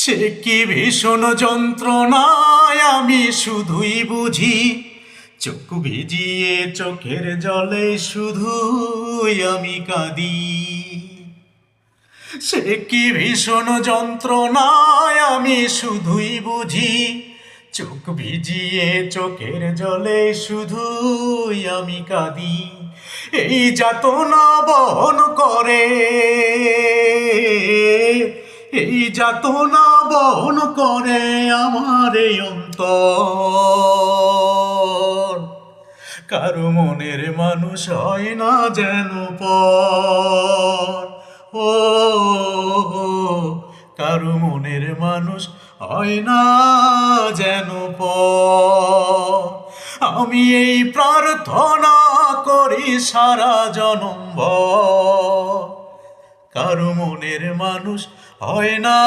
সে কি ভীষণ যন্ত্রণায় আমি শুধুই বুঝি, চোখ ভিজিয়ে চোখের জলে শুধুই আমি কাঁদি। সে কি ভীষণ যন্ত্রণায় আমি শুধুই বুঝি, চোখ ভিজিয়ে চোখের জলে শুধুই আমি কাঁদি। এই যাতনা বহন করে, এই যাতনা বহন করে আমার এই অন্তর। কারো মনের মানুষ হয় না যেন পর, ও কারো মনের মানুষ হয় না যেন পর। আমি এই প্রার্থনা করি সারা জনম ভর, কারো মনের মানুষ হয় না